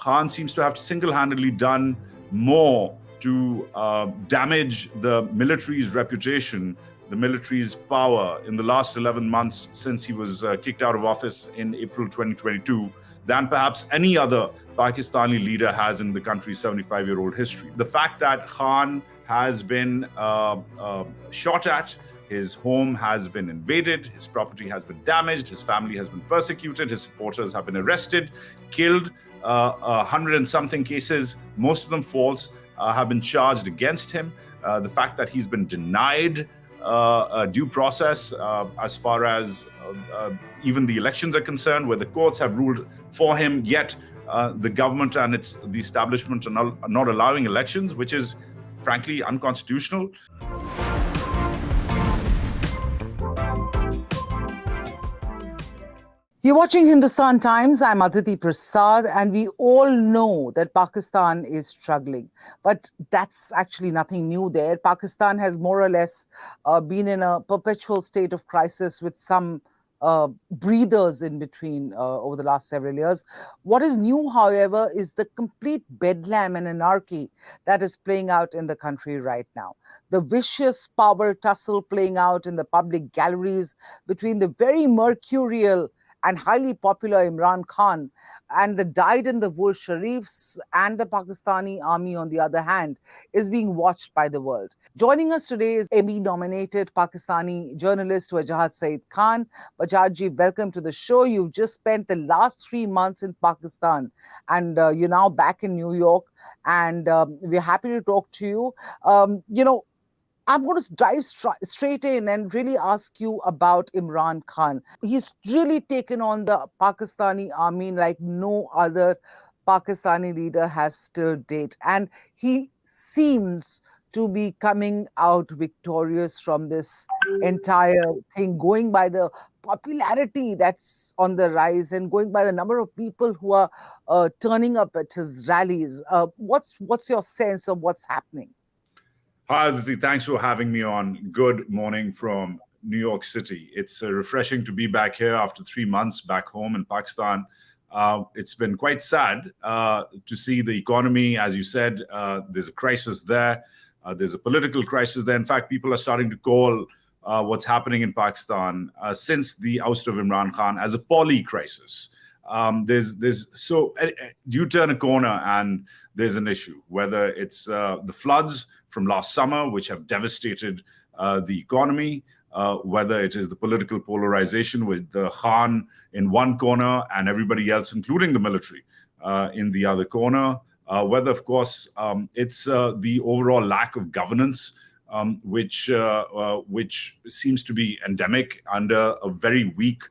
Khan seems to have single-handedly done more to damage the military's reputation, the military's power in the last 11 months since he was kicked out of office in April 2022 than perhaps any other Pakistani leader has in the country's 75-year-old history. The fact that Khan has been shot at, his home has been invaded, his property has been damaged, his family has been persecuted, his supporters have been arrested, killed, 100 and something cases, most of them false, have been charged against him. The fact that he's been denied due process as far as even the elections are concerned, where the courts have ruled for him, yet the government and the establishment are not allowing elections, which is frankly unconstitutional. You're watching Hindustan Times. I'm Aditi Prasad, and we all know that Pakistan is struggling. But that's actually nothing new there. Pakistan has more or less been in a perpetual state of crisis with some breathers in between over the last several years. What is new, however, is the complete bedlam and anarchy that is playing out in the country right now. The vicious power tussle playing out in the public galleries between the very mercurial and highly popular Imran Khan and the dyed-in-the-wool Sharifs and the Pakistani army, on the other hand, is being watched by the world. Joining us today is Emmy-nominated Pakistani journalist Wajahad Saeed Khan. Wajahad, welcome to the show. You've just spent the last 3 months in Pakistan and you're now back in New York, and we're happy to talk to you. I'm going to dive straight in and really ask you about Imran Khan. He's really taken on the Pakistani army like no other Pakistani leader has till date. And he seems to be coming out victorious from this entire thing, going by the popularity that's on the rise and going by the number of people who are turning up at his rallies. What's your sense of what's happening? Hi, Aditi. Thanks for having me on. Good morning from New York City. It's refreshing to be back here after 3 months back home in Pakistan. It's been quite sad to see the economy. As you said, there's a crisis there. There's a political crisis there. In fact, people are starting to call what's happening in Pakistan since the oust of Imran Khan as a poly crisis. You turn a corner and there's an issue, whether it's the floods from last summer, which have devastated the economy, whether it is the political polarization with the Khan in one corner and everybody else, including the military, in the other corner, whether, of course, it's the overall lack of governance, which seems to be endemic under a very weak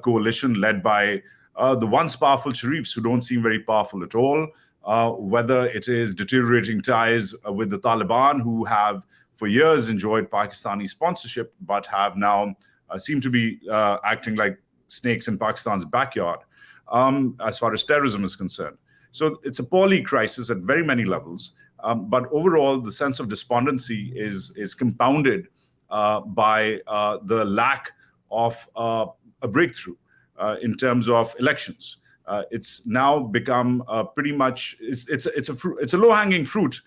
coalition led by the once powerful Sharifs, who don't seem very powerful at all, whether it is deteriorating ties with the Taliban, who have for years enjoyed Pakistani sponsorship, but have now seem to be acting like snakes in Pakistan's backyard as far as terrorism is concerned. So it's a poly crisis at very many levels. But overall, the sense of despondency is compounded by the lack of a breakthrough in terms of elections. It's now become pretty much it's a low-hanging fruit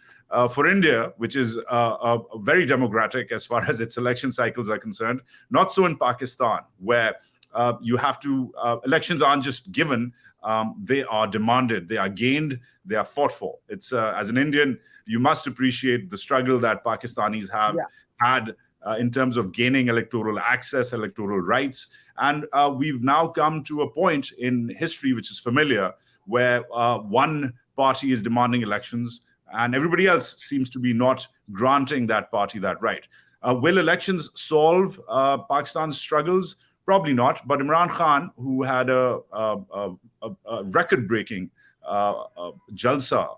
for India, which is very democratic as far as its election cycles are concerned. Not so in Pakistan, where you have to elections aren't just given; they are demanded, they are gained, they are fought for. It's as an Indian, you must appreciate the struggle that Pakistanis have had in terms of gaining electoral access, electoral rights. And we've now come to a point in history which is familiar, where one party is demanding elections and everybody else seems to be not granting that party that right. Will elections solve Pakistan's struggles? Probably not. But Imran Khan, who had a record-breaking jalsa,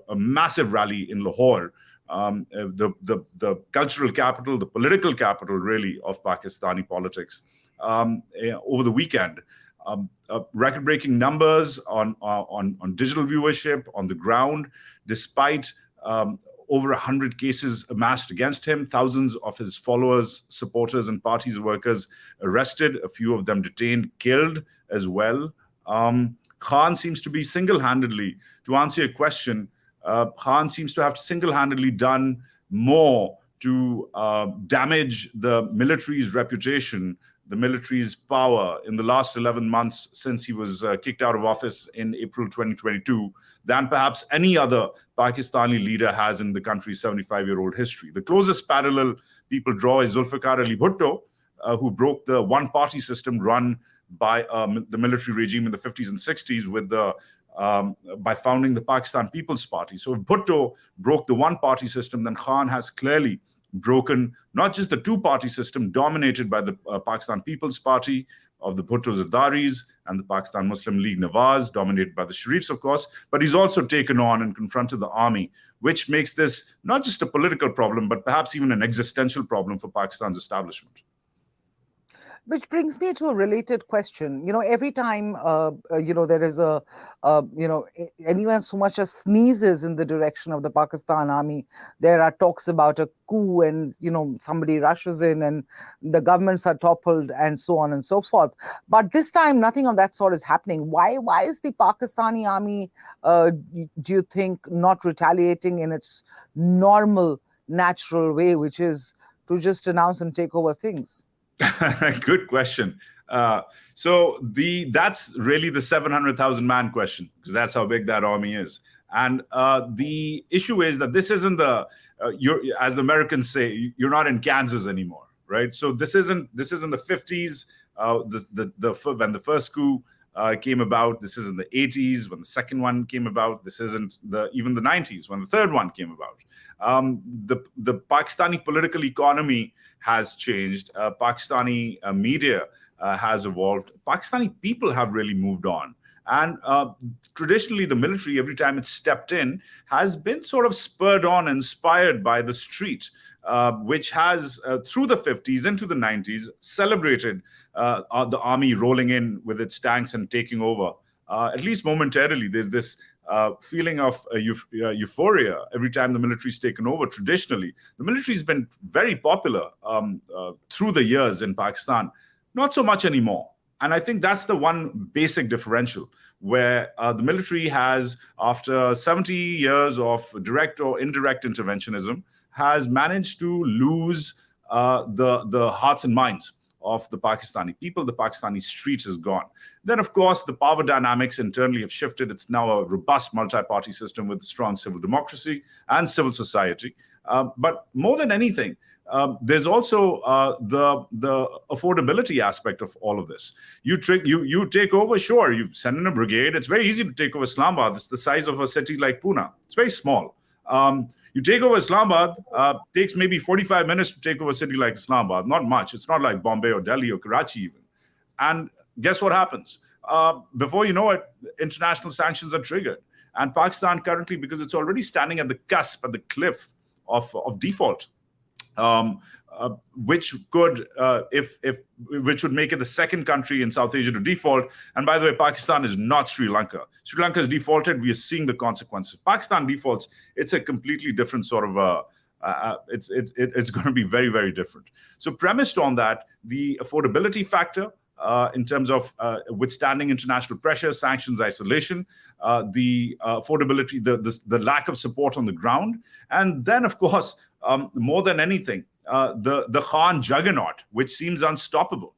a massive rally in Lahore, the cultural capital, the political capital, really, of Pakistani politics, over the weekend. Record-breaking numbers on digital viewership on the ground, despite over 100 cases amassed against him, thousands of his followers, supporters, and party's workers arrested, a few of them detained, killed as well. Khan seems to be single-handedly, to answer your question, Khan seems to have single-handedly done more to damage the military's reputation, the military's power in the last 11 months since he was kicked out of office in April 2022 than perhaps any other Pakistani leader has in the country's 75-year-old history. The closest parallel people draw is Zulfikar Ali Bhutto, who broke the one-party system run by the military regime in the 50s and 60s with by founding the Pakistan People's Party. So if Bhutto broke the one-party system, then Khan has clearly broken not just the two-party system dominated by the Pakistan People's Party of the Bhutto Zardaris and the Pakistan Muslim League Nawaz, dominated by the Sharifs, of course, but he's also taken on and confronted the army, which makes this not just a political problem, but perhaps even an existential problem for Pakistan's establishment. Which brings me to a related question. Every time, there is anyone so much as sneezes in the direction of the Pakistan army, there are talks about a coup and, somebody rushes in and the governments are toppled and so on and so forth. But this time, nothing of that sort is happening. Why is the Pakistani army, do you think, not retaliating in its normal, natural way, which is to just announce and take over things? Good question. So that's really the 700,000 man question, because that's how big that army is. And the issue is that this isn't as the Americans say, you're not in Kansas anymore, right? So this isn't the 50s, when the first coup came about. This isn't the 80s when the second one came about. This isn't even the 90s when the third one came about. The Pakistani political economy has changed. Pakistani media has evolved. Pakistani people have really moved on. And traditionally, the military, every time it stepped in, has been sort of spurred on, inspired by the street, which has, through the 50s into the 90s, celebrated the army rolling in with its tanks and taking over. At least momentarily, there's this feeling of euphoria every time the military's taken over. Traditionally, the military's been very popular through the years in Pakistan. Not so much anymore. And I think that's the one basic differential, where the military has, after 70 years of direct or indirect interventionism, has managed to lose the hearts and minds of the Pakistani people. The Pakistani street is gone. Then, of course, the power dynamics internally have shifted. It's now a robust multi-party system with strong civil democracy and civil society. But more than anything, there's also the affordability aspect of all of this. You take over, sure, you send in a brigade. It's very easy to take over Islamabad. It's the size of a city like Pune. It's very small. You take over Islamabad, takes maybe 45 minutes to take over a city like Islamabad. Not much. It's not like Bombay or Delhi or Karachi even. And guess what happens? Before you know it, international sanctions are triggered. And Pakistan currently, because it's already standing at the cusp, at the cliff of default, which could, which would make it the second country in South Asia to default. And by the way, Pakistan is not Sri Lanka. Sri Lanka has defaulted. We are seeing the consequences. Pakistan defaults. It's a completely different sort of. It's going to be very, very different. So premised on that, the affordability factor in terms of withstanding international pressure, sanctions, isolation, the affordability, the lack of support on the ground, and then of course. More than anything, the Khan juggernaut, which seems unstoppable.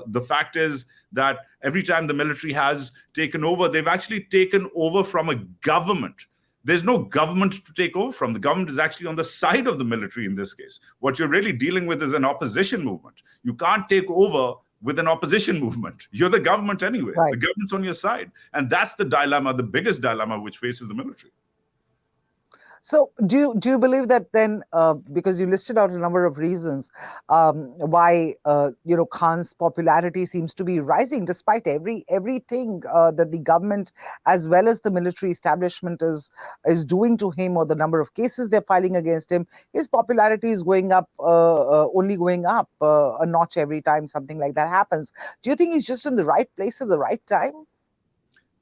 The fact is that every time the military has taken over, they've actually taken over from a government. There's no government to take over from. The government is actually on the side of the military in this case. What you're really dealing with is an opposition movement. You can't take over with an opposition movement. You're the government anyways. Right. The government's on your side. And that's the dilemma, the biggest dilemma which faces the military. So do you believe that then, because you listed out a number of reasons why Khan's popularity seems to be rising despite everything that the government as well as the military establishment is doing to him, or the number of cases they're filing against him, his popularity is going up, only going up a notch every time something like that happens. Do you think he's just in the right place at the right time?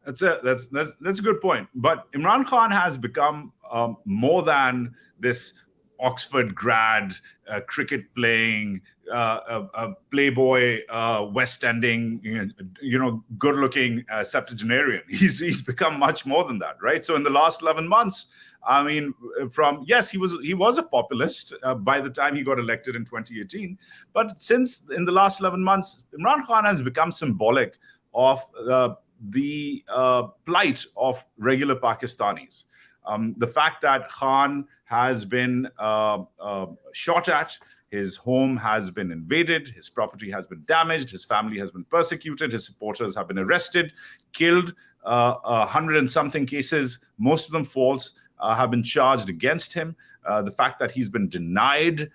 That's a good point. But Imran Khan has become more than this Oxford grad, cricket playing, playboy, West Ending, good-looking septuagenarian. He's become much more than that, right? So in the last 11 months, I mean, he was a populist by the time he got elected in 2018, but since in the last 11 months, Imran Khan has become symbolic of the plight of regular Pakistanis. The fact that Khan has been shot at, his home has been invaded, his property has been damaged, his family has been persecuted, his supporters have been arrested, killed, 100 and something cases, most of them false, have been charged against him. The fact that he's been denied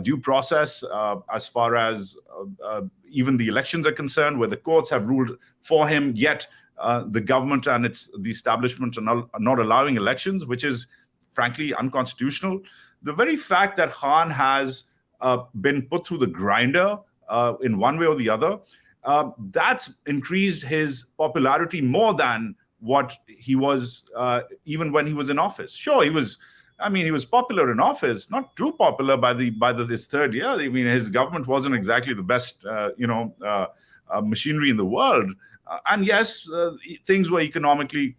due process as far as even the elections are concerned, where the courts have ruled for him, yet the government and the establishment are not allowing elections, which is frankly unconstitutional. The very fact that Khan has been put through the grinder in one way or the other, that's increased his popularity more than what he was even when he was in office. Sure, he was popular in office, not too popular by this third year. I mean, his government wasn't exactly the best, machinery in the world. And yes, things were economically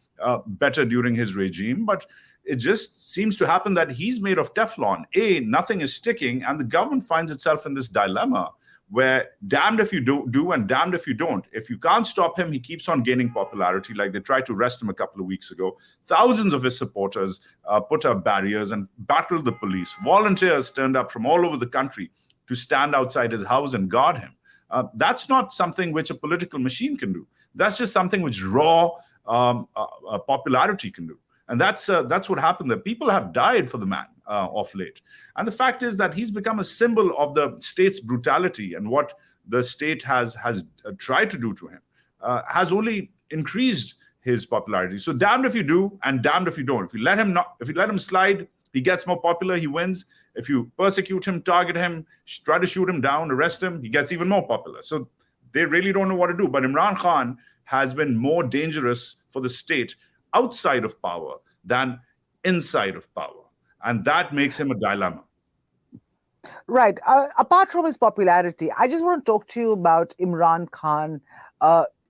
better during his regime, but it just seems to happen that he's made of Teflon. Nothing is sticking, and the government finds itself in this dilemma where damned if you do and damned if you don't. If you can't stop him, he keeps on gaining popularity. Like they tried to arrest him a couple of weeks ago. Thousands of his supporters put up barriers and battled the police. Volunteers turned up from all over the country to stand outside his house and guard him. That's not something which a political machine can do. That's just something which raw popularity can do. And that's what happened there. People have died for the man of late. And the fact is that he's become a symbol of the state's brutality, and what the state has tried to do to him has only increased his popularity. So damned if you do and damned if you don't. If you let him slide, he gets more popular, he wins. If you persecute him, target him, try to shoot him down, arrest him, he gets even more popular. So they really don't know what to do. But Imran Khan has been more dangerous for the state outside of power than inside of power. And that makes him a dilemma. Right. Apart from his popularity, I just want to talk to you about Imran Khan.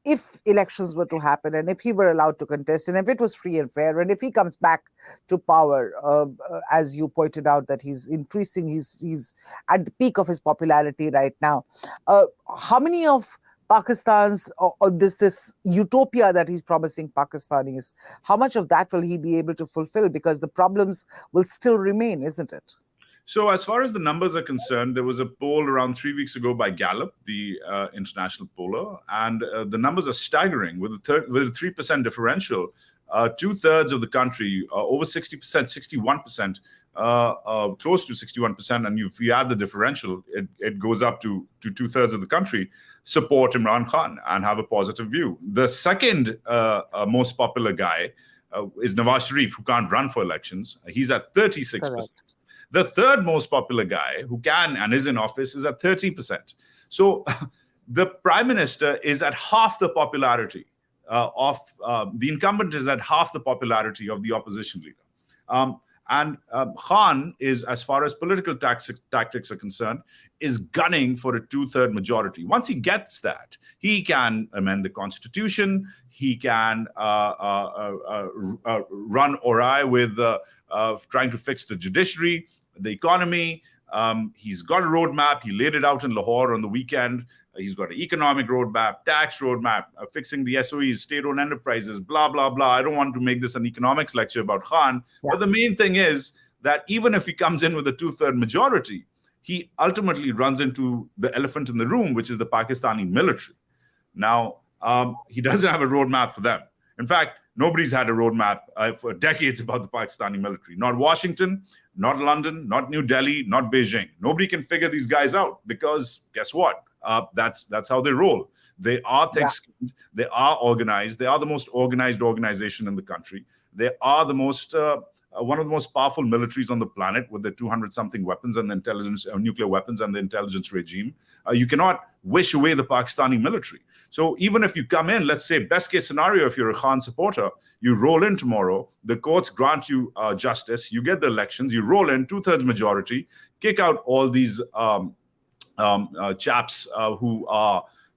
If elections were to happen and if he were allowed to contest and if it was free and fair and if he comes back to power, as you pointed out that he's increasing, he's at the peak of his popularity right now. How many of Pakistan's or this utopia that he's promising Pakistanis, how much of that will he be able to fulfill? Because the problems will still remain, isn't it? So as far as the numbers are concerned, there was a poll around 3 weeks ago by Gallup, the international poller, and the numbers are staggering. With a 3% differential, 2/3 of the country, over 60%, 61%, close to 61%, and if you add the differential, it goes up to 2/3 of the country, support Imran Khan and have a positive view. The second most popular guy is Nawaz Sharif, who can't run for elections. He's at 36%. Correct. The third most popular guy who can and is in office is at 30%. So the prime minister is at half the popularity of the incumbent is at half the popularity of the opposition leader. And Khan is, as far as political tactics are concerned, is gunning for a 2/3 majority. Once he gets that, he can amend the constitution. He can run awry with trying to fix the judiciary, the economy. He's got a roadmap. He laid it out in Lahore on the weekend. He's got an economic roadmap, tax roadmap, fixing the SOEs, state-owned enterprises, blah, blah, blah. I don't want to make this an economics lecture about Khan. Yeah. But the main thing is that even if he comes in with a 2/3 majority, he ultimately runs into the elephant in the room, which is the Pakistani military. Now, he doesn't have a roadmap for them. In fact, nobody's had a roadmap for decades about the Pakistani military. Not Washington, not London, not New Delhi, not Beijing. Nobody can figure these guys out because guess what? That's how they roll. They are thick-skinned. They are organized. They are the most organized organization in the country. They are the most one of the most powerful militaries on the planet with their 200-something weapons and the intelligence, nuclear weapons and the intelligence regime. You cannot wish away the Pakistani military. So even if you come in, let's say best case scenario, if you're a Khan supporter, you roll in tomorrow, the courts grant you justice, you get the elections, you roll in 2/3 majority, kick out all these chaps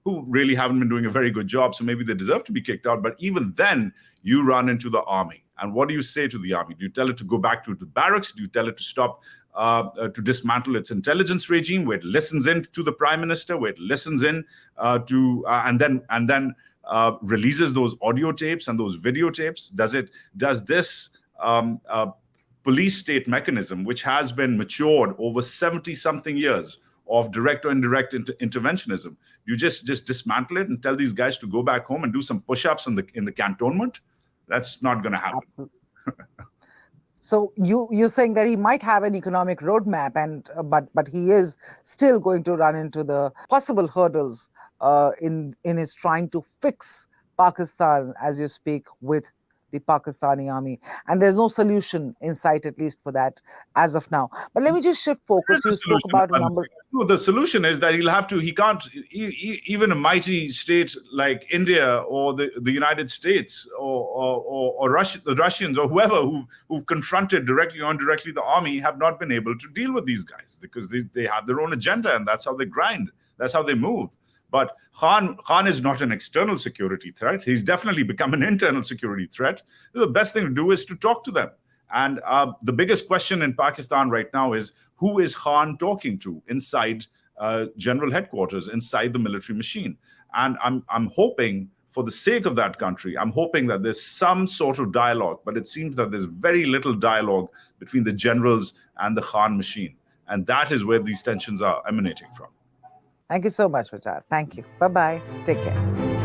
who really haven't been doing a very good job, so maybe they deserve to be kicked out. But even then, you run into the army. And what do you say to the army? Do you tell it to go back to the barracks? Do you tell it to stop, to dismantle its intelligence regime, where it listens in to the prime minister, where it listens in and then releases those audio tapes and those videotapes? Does this police state mechanism, which has been matured over 70-something years of direct or indirect interventionism, you just dismantle it and tell these guys to go back home and do some push-ups in the cantonment? That's not going to happen. So you're saying that he might have an economic roadmap, but he is still going to run into the possible hurdles in his trying to fix Pakistan, as you speak, with the Pakistani army. And there's no solution in sight, at least for that, as of now. But let me just shift focus. You spoke about a number. No, the solution is that he can't, even a mighty state like India or the United States or Russia, the Russians or whoever who've confronted directly or indirectly the army have not been able to deal with these guys, because they have their own agenda, and that's how they grind. That's how they move. But Khan is not an external security threat. He's definitely become an internal security threat. The best thing to do is to talk to them. And the biggest question in Pakistan right now is, who is Khan talking to inside general headquarters, inside the military machine? And I'm hoping, for the sake of that country, I'm hoping that there's some sort of dialogue. But it seems that there's very little dialogue between the generals and the Khan machine. And that is where these tensions are emanating from. Thank you so much, Wajahad. Thank you. Bye-bye. Take care.